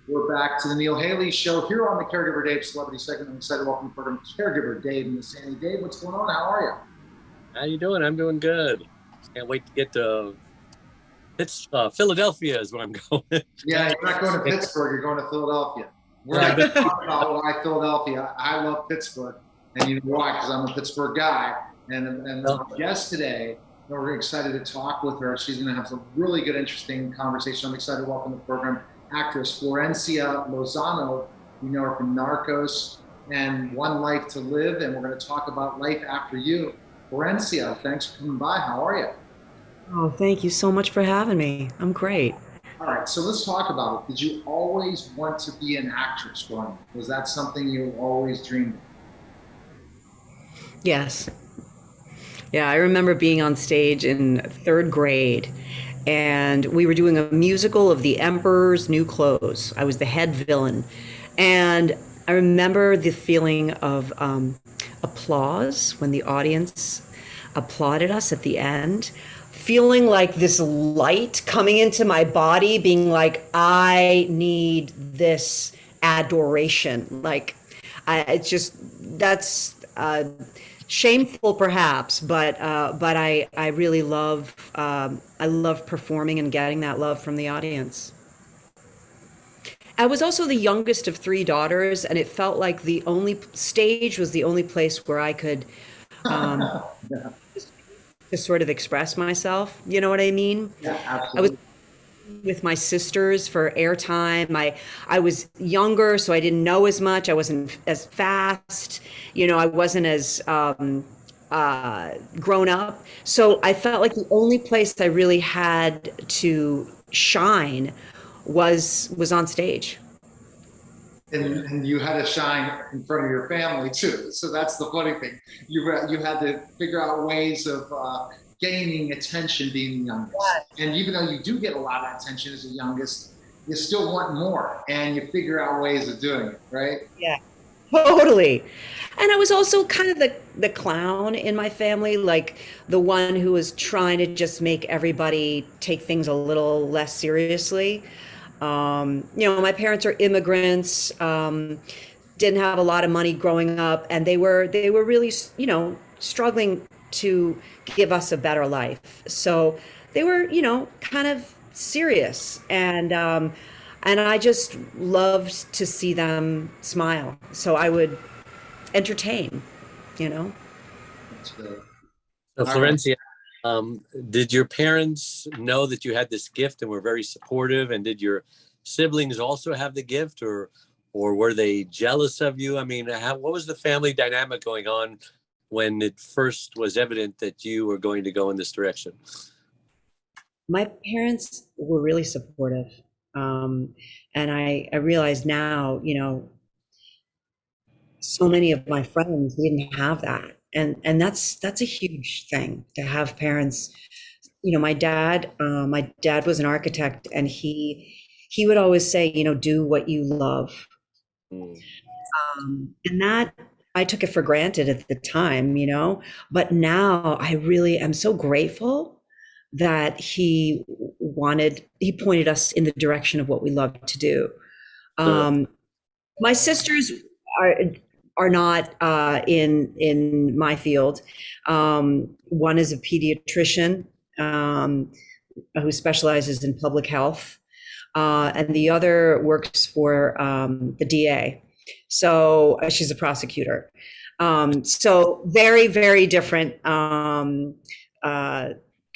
We're back to the Neil Haley Show here on the Caregiver Dave Celebrity segment. I'm excited to welcome to the program Caregiver Dave and Miss Sandy. Dave, what's going on? How are How you doing? I'm doing good. Can't wait to get to Philadelphia is where I'm going. you? Yeah, you're not going to Pittsburgh. You're going to Philadelphia. We're Yeah, actually talking about why Philadelphia. I love Pittsburgh, and you know why? Because I'm a Pittsburgh guy. And well, our guest today, we're excited to talk with her. She's going to have some really good, interesting conversation. I'm excited to welcome to the program actress Florencia Lozano. You know her from Narcos and One Life to Live, and we're going to talk about life after you. Florencia, thanks for coming by. How are you? Oh, thank you so much for having me. I'm great. All right, so let's talk about it. Did you always want to be an actress growing up? Was that something you always dreamed of? Yes. Yeah, I remember being on stage in third grade and we were doing a musical of The Emperor's New Clothes. I was the head villain. And I remember the feeling of applause when the audience applauded us at the end, feeling like this light coming into my body, being like, I need this adoration. Like, it's just, that's shameful perhaps, but I really love I love performing and getting that love from the audience. I was also the youngest of three daughters, and it felt like the only stage was the only place where I could um, Yeah, just sort of express myself. You know what I mean? yeah, I was absolutely. with my sisters for airtime. I was younger, so I didn't know as much. I wasn't as fast. You know, I wasn't as grown up. So I felt like the only place I really had to shine was on stage. And you had to shine in front of your family too. So that's the funny thing. You had to figure out ways of gaining attention being the youngest. And even though you do get a lot of attention as the youngest, you still want more, and you figure out ways of doing it, right? Yeah. Totally. And I was also kind of the clown in my family, like the one who was trying to just make everybody take things a little less seriously. You know, my parents are immigrants, didn't have a lot of money growing up, and they were really, you know, struggling to give us a better life. So they were, you know, kind of serious, and I just loved to see them smile. So I would entertain, you know. That's good. so All right. Florencia, did your parents know that you had this gift and were very supportive? And did your siblings also have the gift, or were they jealous of you? I mean, what was the family dynamic going on when it first was evident that you were going to go in this direction? My parents were really supportive. Um, and I realize now, you know, so many of my friends didn't have that. And that's a huge thing to have parents. You know, my dad was an architect, and he would always say, you know, do what you love. Mm. And that I took it for granted at the time, you know, but now I really am so grateful that he pointed us in the direction of what we love to do. Sure. Um, my sisters are are not in my field. One is a pediatrician who specializes in public health, and the other works for the DA. So she's a prosecutor. So very, very different uh,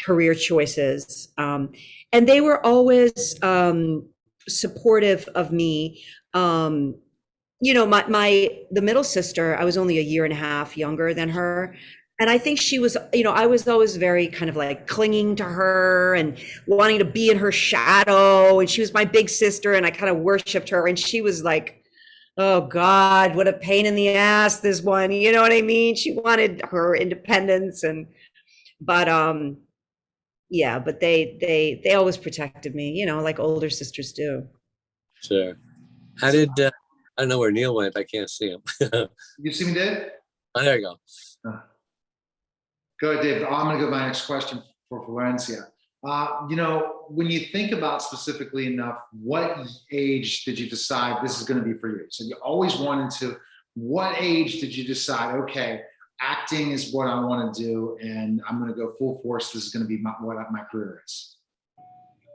career choices. And they were always supportive of me. Um, you know, the middle sister, I was only a year and a half younger than her. And I think she was, you know, I was always very kind of like clinging to her and wanting to be in her shadow. And she was my big sister, and I kind of worshiped her. And she was like, oh God, what a pain in the ass, this one. You know what I mean? She wanted her independence, but yeah, but they always protected me, you know, like older sisters do. Sure. How So did I don't know where Neil went? I can't see him. Oh, you see me, Dave? there you go. Uh, Go ahead, Dave. I'm going to go to my next question for Valencia. When you think about specifically enough, what age did you decide this is going to be for you? So you always wanted to, what age did you decide, okay, acting is what I want to do and I'm going to go full force. This is going to be what my career is.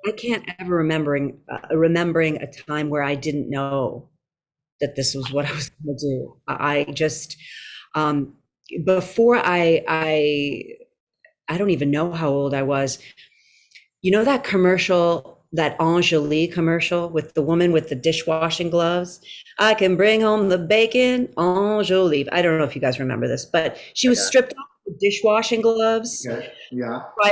I can't ever remembering a time where I didn't know that this was what I was going to do. I just, before I don't even know how old I was. You know that commercial, that Angeli commercial with the woman with the dishwashing gloves? I can bring home the bacon, Angeli. I don't know if you guys remember this, but she was stripped off the dishwashing gloves. Okay. Yeah. By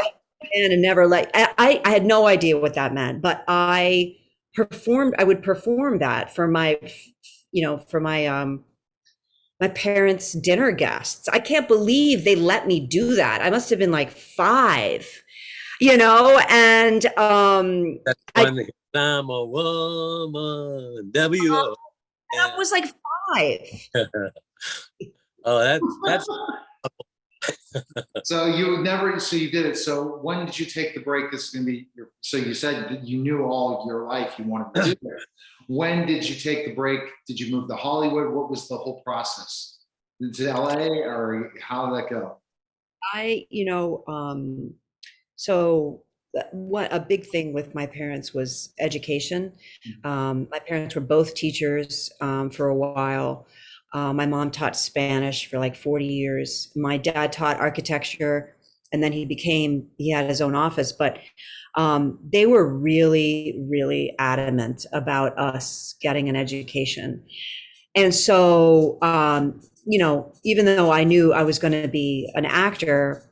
and never let, I had no idea what that meant, but I would perform that for my, my parents' dinner guests. I can't believe they let me do that. I must have been like 5, and That's when I'm a woman. W. I was like 5. Oh, that's So you did it. So when did you take the break? This is going to be so you said that you knew all of your life you wanted to do it. When did you take the break? Did you move to Hollywood? What was the whole process? To LA, or how did that go? So what a big thing with my parents was education. My parents were both teachers for a while. My mom taught Spanish for like 40 years. My dad taught architecture, and then he had his own office, but they were really, really adamant about us getting an education. And so, even though I knew I was going to be an actor,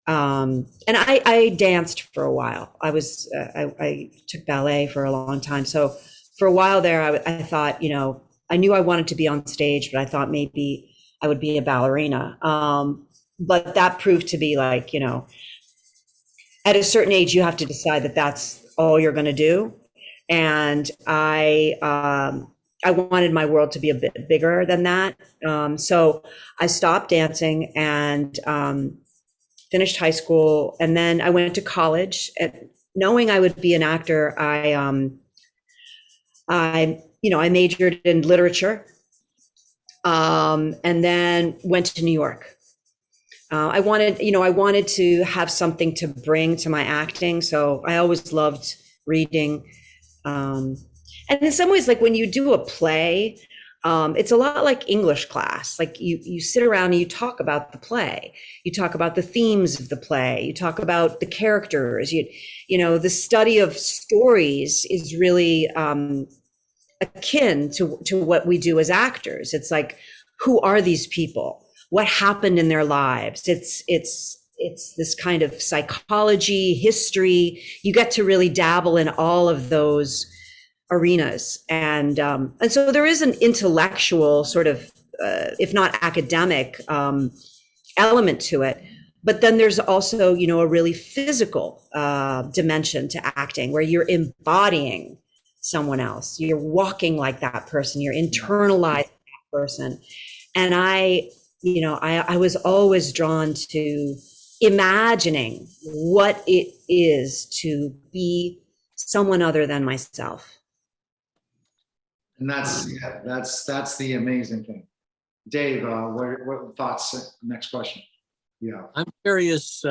and I danced for a while. I took ballet for a long time. So for a while there, I thought, I knew I wanted to be on stage, but I thought maybe I would be a ballerina. But that proved to be like, at a certain age, you have to decide that that's all you're going to do. And I wanted my world to be a bit bigger than that. So I stopped dancing and finished high school. And then I went to college. And knowing I would be an actor, I majored in literature, and then went to New York. I wanted to have something to bring to my acting. So I always loved reading. And in some ways, like when you do a play, it's a lot like English class. Like you sit around and you talk about the play. You talk about the themes of the play. You talk about the characters. The study of stories is really akin to what we do as actors. It's like, who are these people? What happened in their lives? It's this kind of psychology, history. You get to really dabble in all of those arenas, and so there is an intellectual sort of, if not academic, element to it. But then there's also, a really physical dimension to acting, where you're embodying someone else. You're walking like that person. You're internalizing that person. And I was always drawn to imagining what it is to be someone other than myself. And that's the amazing thing. Dave, what thoughts? Next question. Yeah. I'm curious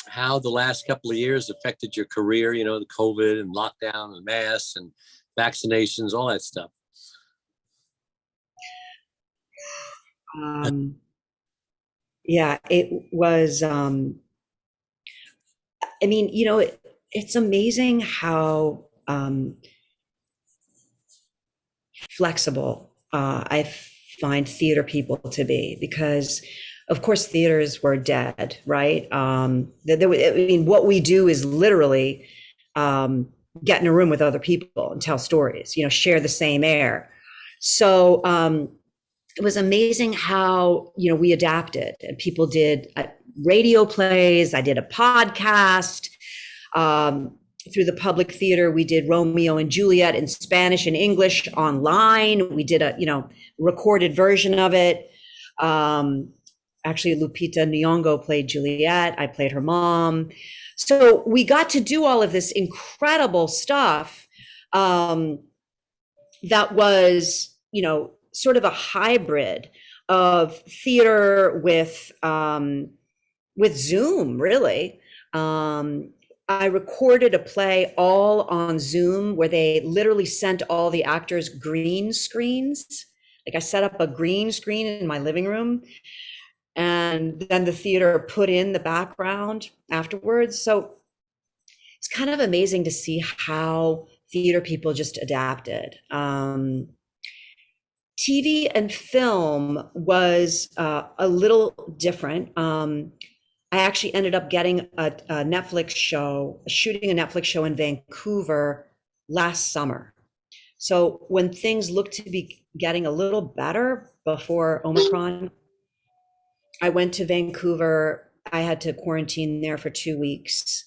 how the last couple of years affected your career, the COVID and lockdown and masks and vaccinations, all that stuff. Yeah, it was, it's amazing how flexible I find theater people to be, because of course theaters were dead, right? What we do is literally get in a room with other people and tell stories, share the same air. So it was amazing how, we adapted, and people did radio plays. I did a podcast. Through the public theater, we did Romeo and Juliet in Spanish and English online. We did a, recorded version of it. actually Lupita Nyong'o played Juliet. I played her mom. So we got to do all of this incredible stuff that was, sort of a hybrid of theater with Zoom, really. I recorded a play all on Zoom where they literally sent all the actors green screens. Like I set up a green screen in my living room, and then the theater put in the background afterwards. So it's kind of amazing to see how theater people just adapted. TV and film was a little different. I actually ended up getting a Netflix show, shooting a Netflix show in Vancouver last summer. So when things looked to be getting a little better before Omicron, I went to Vancouver. I had to quarantine there for 2 weeks,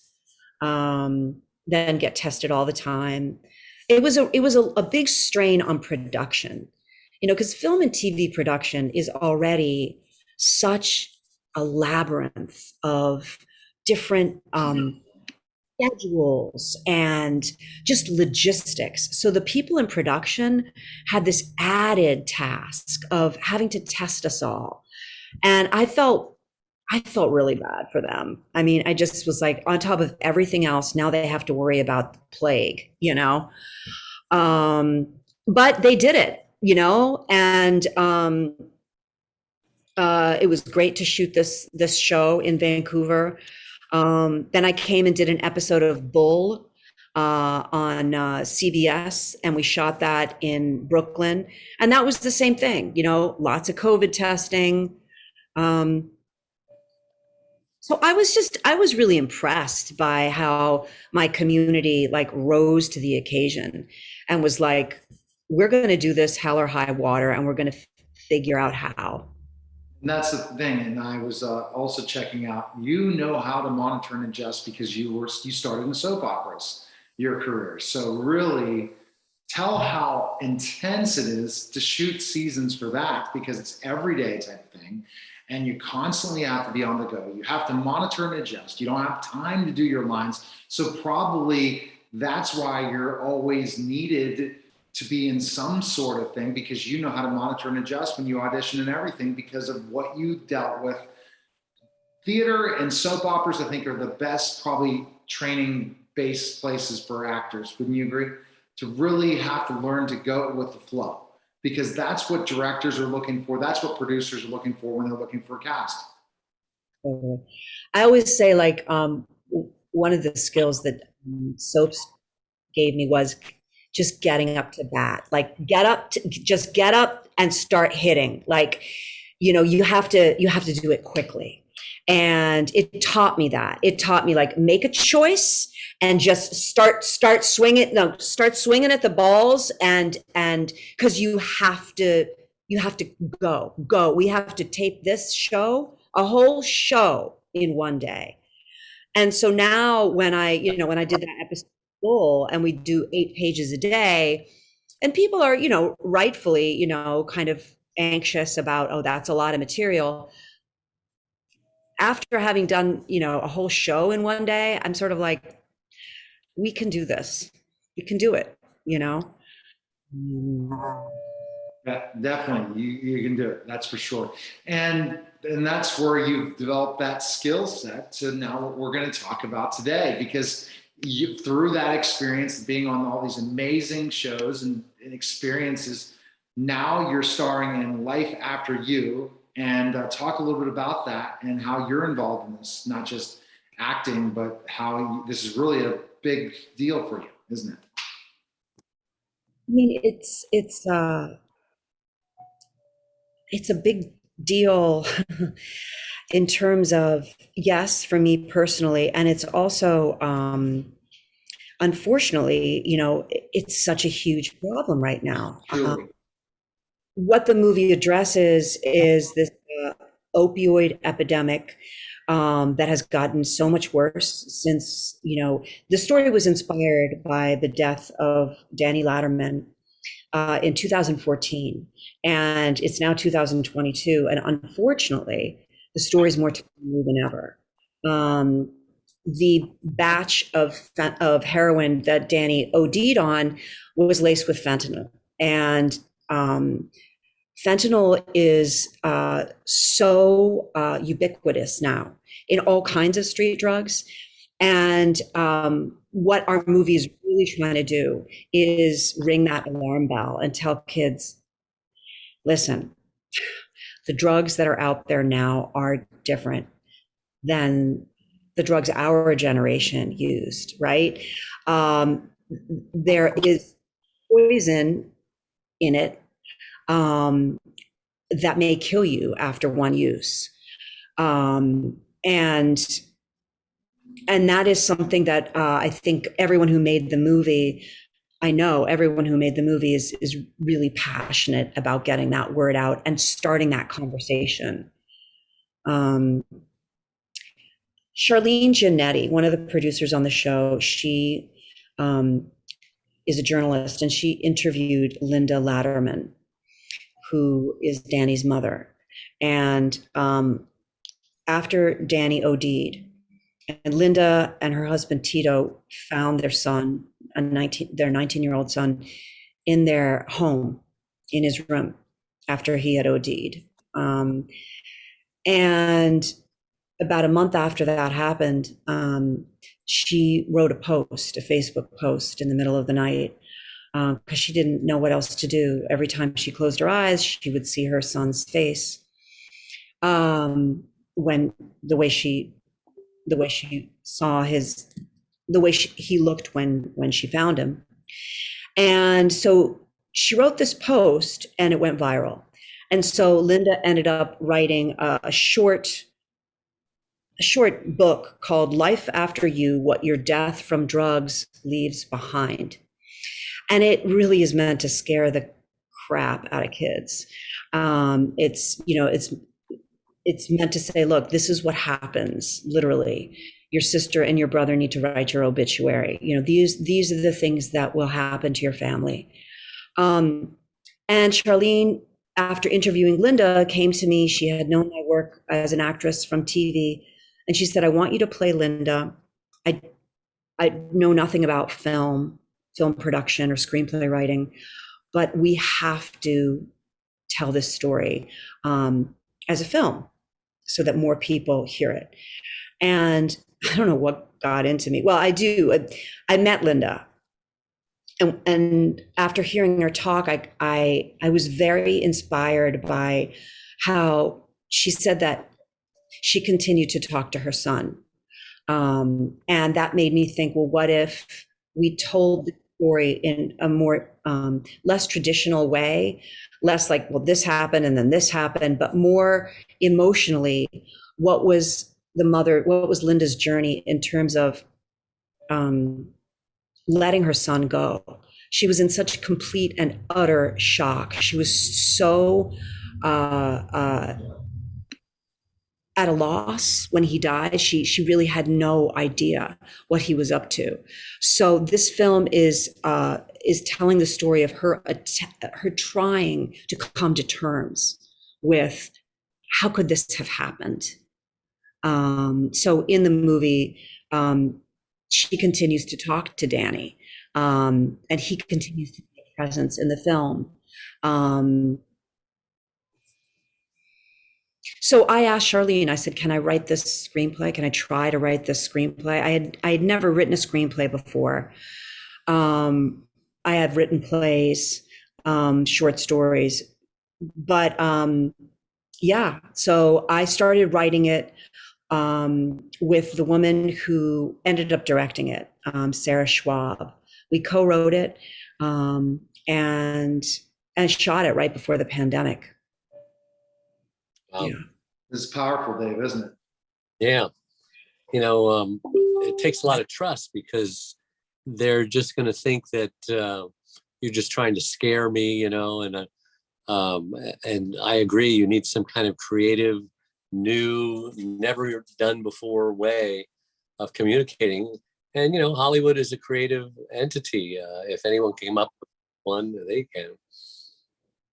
then get tested all the time. It was a big strain on production, because film and TV production is already such a labyrinth of different schedules and just logistics. So the people in production had this added task of having to test us all. And I felt really bad for them. I mean, I just was like, on top of everything else, now they have to worry about the plague, but they did it, and it was great to shoot this show in Vancouver. Then I came and did an episode of Bull on CBS, and we shot that in Brooklyn, and that was the same thing. Lots of COVID testing. So I was really impressed by how my community rose to the occasion and was like, we're going to do this hell or high water, and we're going to figure out how. And that's the thing. And I was also checking out, how to monitor and adjust because you started in soap operas, your career. So really tell how intense it is to shoot seasons for that, because it's everyday type of thing. And you constantly have to be on the go. You have to monitor and adjust. You don't have time to do your lines. So probably that's why you're always needed to be in some sort of thing, because you know how to monitor and adjust when you audition and everything because of what you dealt with. Theater and soap operas, I think, are the best probably training-based places for actors. Wouldn't you agree? To really have to learn to go with the flow, because that's what directors are looking for. That's what producers are looking for when they're looking for a cast. I always say, one of the skills that soaps gave me was just getting up to bat. Just get up and start hitting. You have to do it quickly. And it taught me that. It taught me make a choice and just start swinging. No, start swinging at the balls, and because you have to go. We have to tape this show, a whole show in one day. And so now when I did that episode Bull, and we do 8 pages a day, and people are, rightfully, kind of anxious about, oh, that's a lot of material. After having done, a whole show in one day, I'm sort of like, we can do this. You can do it, Yeah, definitely. You can do it. That's for sure. And that's where you've developed that skill set to now what we're going to talk about today, because through that experience, being on all these amazing shows and experiences, now you're starring in Life After You. And talk a little bit about that and how you're involved in this, not just acting, but how this is really a big deal for you, isn't it? I mean, it's a big deal in terms of, yes, for me personally, and it's also, unfortunately, it's such a huge problem right now. What the movie addresses is this opioid epidemic that has gotten so much worse since, the story was inspired by the death of Linda Lajterman in 2014, and it's now 2022. And unfortunately, The story's more timely than ever. The batch of heroin that Danny OD'd on was laced with fentanyl, and fentanyl is so ubiquitous now in all kinds of street drugs. And what our movie is really trying to do is ring that alarm bell and tell kids, listen, the drugs that are out there now are different than the drugs our generation used, right? There is poison in it that may kill you after one use. And that is something that I think everyone who made the movie, I know everyone who made the movie is really passionate about getting that word out and starting that conversation. Charlene Giannetti, one of the producers on the show, she is a journalist, and she interviewed Linda Lajterman, who is Danny's mother. And after Danny OD'd, and Linda and her husband Tito found their son, their 19-year-old son, in their home, in his room, after he had OD'd. And about a month after that happened, she wrote a Facebook post in the middle of the night, because she didn't know what else to do. Every time she closed her eyes, she would see her son's face. When the way she saw he looked when she found him. And so she wrote this post, and it went viral. And so Linda ended up writing a short book called Life After You: What Your Death from Drugs Leaves Behind. And it really is meant to scare the crap out of kids. It's meant to say, look, this is what happens, literally. Your sister and your brother need to write your obituary. These are the things that will happen to your family. And Charlene, after interviewing Linda, came to me. She had known my work as an actress from TV. And she said, I want you to play Linda. I know nothing about film production or screenplay writing, but we have to tell this story as a film so that more people hear it. And I don't know what got into me. Well, I do. I met Linda. And after hearing her talk, I was very inspired by how she said that she continued to talk to her son. And that made me think, well, what if we told the story in a more less traditional way, less like, well, this happened and then this happened, but more emotionally, what was Linda's journey in terms of letting her son go? She was in such complete and utter shock. She was so at a loss when he died. She really had no idea what he was up to. So this film is telling the story of her trying to come to terms with how could this have happened. So in the movie, she continues to talk to Danny, and he continues to take presence in the film. So I asked Charlene, I said, can I write this screenplay? Can I try to write this screenplay? I had never written a screenplay before. I had written plays, short stories, but yeah. So I started writing it with the woman who ended up directing it, Sarah Schwab. We co-wrote it and shot it right before the pandemic. Wow. Yeah. This is powerful, Dave, isn't it? Yeah. It takes a lot of trust, because they're just going to think that you're just trying to scare me, and I agree. You need some kind of creative, new, never done before way of communicating. And, Hollywood is a creative entity. If anyone came up with one, they can.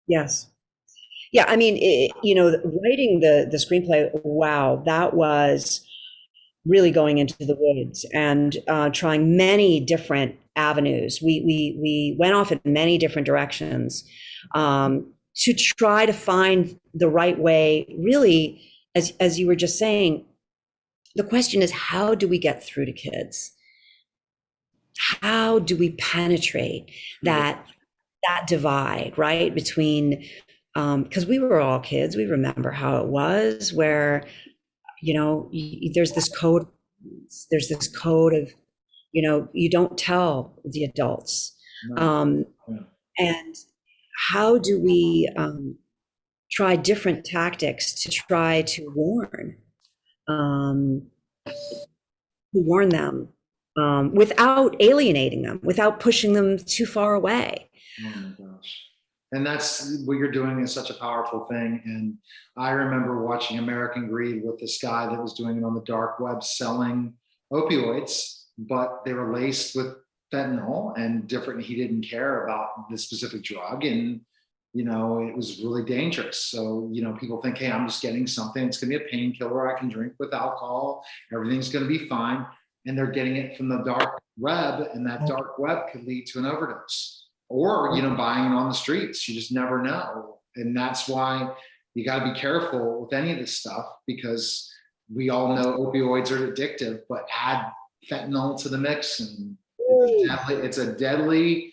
Yes. Yeah, I mean, writing the screenplay, wow, that was really going into the woods and trying many different avenues. We went off in many different directions to try to find the right way. Really, as you were just saying, the question is, how do we get through to kids? How do we penetrate that divide, right, between because we were all kids, we remember how it was, where there's this code, of you don't tell the adults. And how do we try different tactics to try to warn them without alienating them, without pushing them too far away? Oh my gosh. And that's what you're doing is such a powerful thing. And I remember watching American Greed with this guy that was doing it on the dark web selling opioids, but they were laced with fentanyl and different. He didn't care about the specific drug. And, it was really dangerous. So, people think, hey, I'm just getting something. It's going to be a painkiller I can drink with alcohol. Everything's going to be fine. And they're getting it from the dark web, and that dark web could lead to an overdose. Or, buying it on the streets. You just never know. And that's why you got to be careful with any of this stuff, because we all know opioids are addictive, but add fentanyl to the mix and it's a deadly,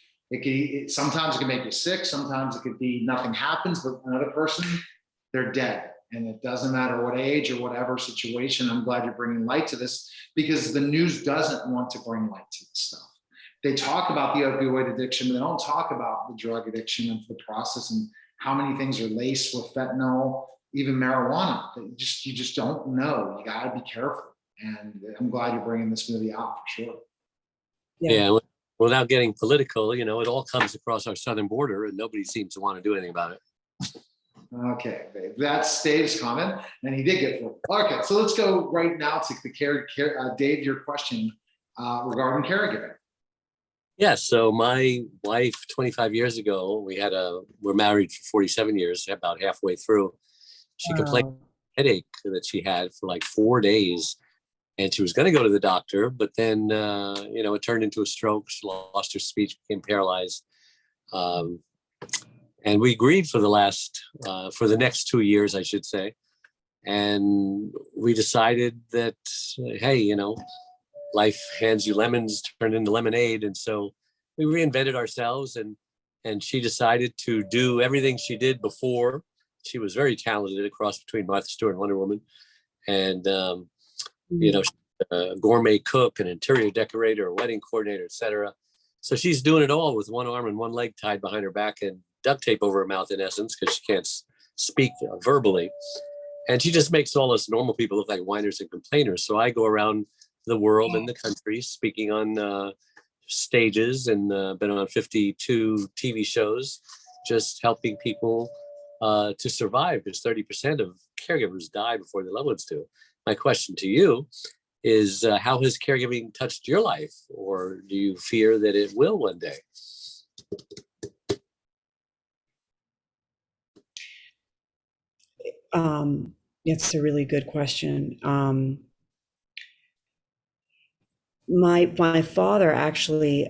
sometimes it can make you sick. Sometimes it could be nothing happens, but another person, they're dead. And it doesn't matter what age or whatever situation. I'm glad you're bringing light to this, because the news doesn't want to bring light to this stuff. They talk about the opioid addiction, but they don't talk about the drug addiction and the process and how many things are laced with fentanyl, even marijuana. You just don't know. You got to be careful. And I'm glad you're bringing this movie out for sure. Yeah. Without getting political, it all comes across our southern border, and nobody seems to want to do anything about it. Okay, babe. That's Dave's comment, and he did get through. Okay, so let's go right now to the Dave, your question regarding caregiving. Yeah, so my wife, 25 years ago, we're married for 47 years, about halfway through. She complained of a headache that she had for like 4 days, and she was going to go to the doctor, but then, it turned into a stroke. She lost her speech, became paralyzed. And we agreed for the next 2 years, I should say. And we decided that, hey, life hands you lemons, turned into lemonade. And so we reinvented ourselves, and she decided to do everything she did before. She was very talented, a cross between Martha Stewart and Wonder Woman. And, she's a gourmet cook, an interior decorator, a wedding coordinator, etc. So she's doing it all with one arm and one leg tied behind her back and duct tape over her mouth, in essence, because she can't speak verbally. And she just makes all us normal people look like whiners and complainers. So I go around the world and the country speaking on stages, and been on 52 TV shows, just helping people to survive, because 30% of caregivers die before their loved ones do. My question to you is, how has caregiving touched your life, or do you fear that it will one day? It's a really good question. My father actually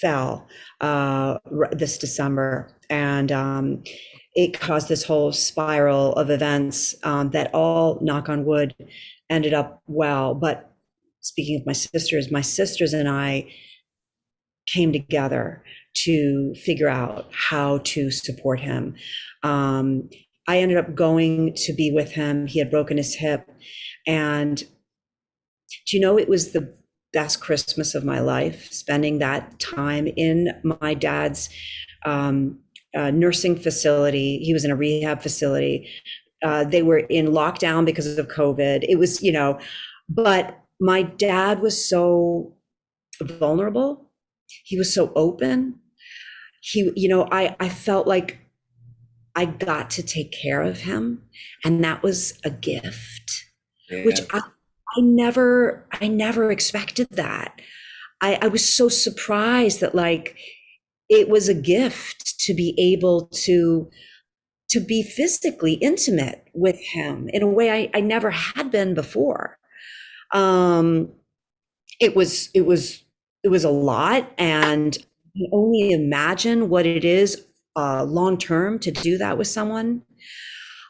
fell this December, and it caused this whole spiral of events that all, knock on wood, ended up well. But speaking of my sisters and I came together to figure out how to support him. I ended up going to be with him. He had broken his hip, and it was the best Christmas of my life, spending that time in my dad's nursing facility. He was in a rehab facility. They were in lockdown because of COVID. It was, but my dad was so vulnerable. He was so open. I felt like I got to take care of him, and that was a gift, which I never expected that. I was so surprised that, like, it was a gift to be able to to be physically intimate with him in a way I never had been before. It was a lot, and you can only imagine what it is long term to do that with someone.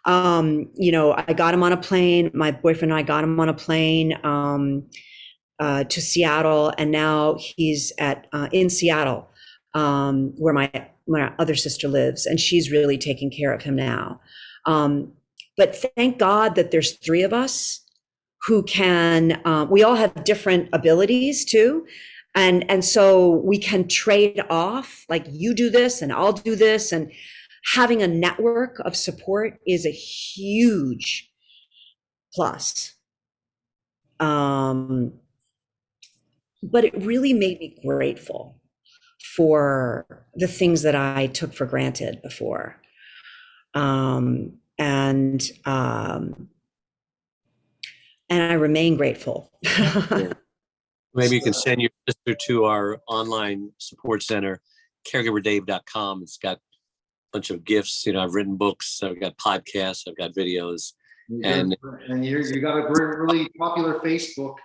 I got him on a plane. My boyfriend and I got him on a plane to Seattle, and now he's in Seattle, where my other sister lives, and she's really taking care of him now. But thank God that there's three of us who can. We all have different abilities too, and so we can trade off. Like, you do this, and I'll do this, and having a network of support is a huge plus. But it really made me grateful for the things that I took for granted before. And I remain grateful. Maybe you can send your sister to our online support center, caregiverdave.com. It's got a bunch of gifts. I've written books, I've got podcasts, I've got videos. And you got a really popular Facebook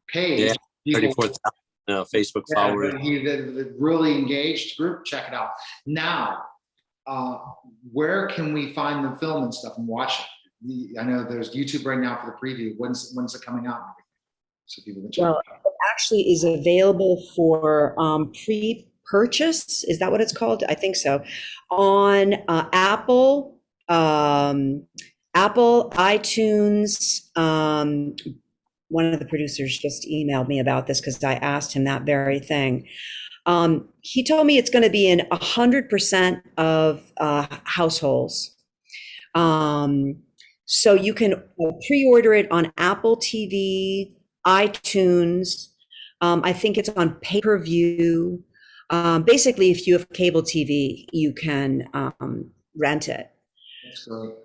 page. Yeah, 34,000 Facebook followers. The really engaged group. Check it out. Now, where can we find the film and stuff and watch it? I know there's YouTube right now for the preview. When's it coming out? So people can check it out. It actually is available for pre-purchase. Is that what it's called? I think so. On Apple, iTunes. One of the producers just emailed me about this because I asked him that very thing. He told me it's going to be in 100% of households. So you can pre-order it on Apple TV, iTunes. I think it's on pay-per-view. Basically, if you have cable TV, you can rent it. That's great.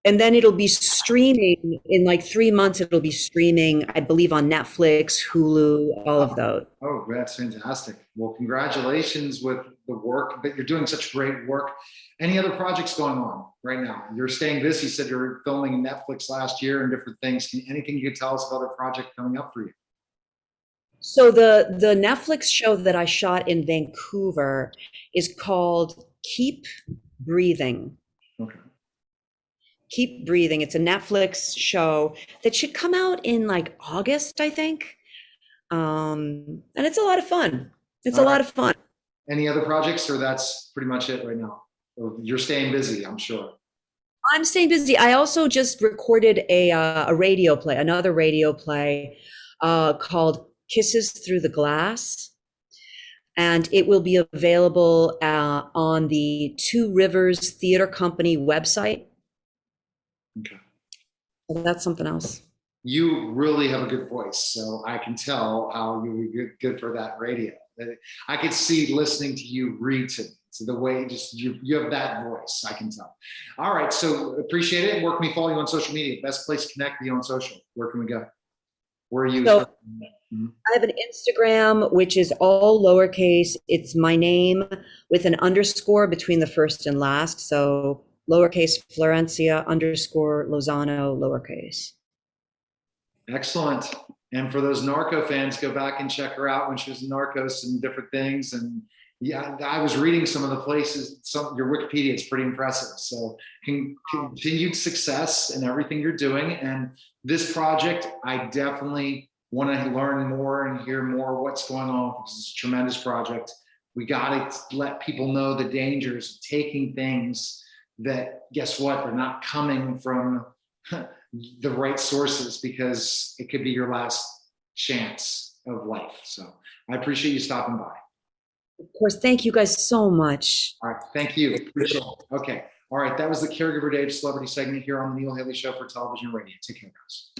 And then it'll be streaming in like 3 months. It'll be streaming, I believe, on Netflix, Hulu, all of those. Oh, that's fantastic. Well, congratulations with the work, but you're doing such great work. Any other projects going on right now? You're staying busy. You said you're filming Netflix last year and different things. Anything you could tell us about other project coming up for you? So the Netflix show that I shot in Vancouver is called Keep Breathing. Okay. Keep Breathing. It's a Netflix show that should come out in like August, I think. And it's a lot of fun. It's a lot of fun. Any other projects, or that's pretty much it right now? Or you're staying busy, I'm sure. I'm staying busy. I also just recorded a radio play, another radio play called Kisses Through the Glass. And it will be available on the Two Rivers Theater Company website. Okay. So that's something else. You really have a good voice, so I can tell how you would be good for that radio. I could see listening to you read to me. So the way you have that voice, I can tell. All right, so appreciate it. Where can we follow you on social media? Best place to connect with you on social. Where can we go? Where are you? So I have an Instagram, which is all lowercase. It's my name with an underscore between the first and last. So lowercase Florencia _ Lozano lowercase. Excellent. And for those Narco fans, go back and check her out when she was in Narcos and different things. And yeah, I was reading some of the places, your Wikipedia, it's pretty impressive. So continued success in everything you're doing. And this project, I definitely want to learn more and hear more what's going on, because it's a tremendous project. We got to let people know the dangers of taking things that, guess what, they're not coming from the right sources, because it could be your last chance of life. So I appreciate you stopping by. Of course, thank you guys so much. All right, thank you. Appreciate it. Okay, all right, that was the Caregiver Dave Celebrity segment here on the Neil Haley Show for television and radio. Take care, guys.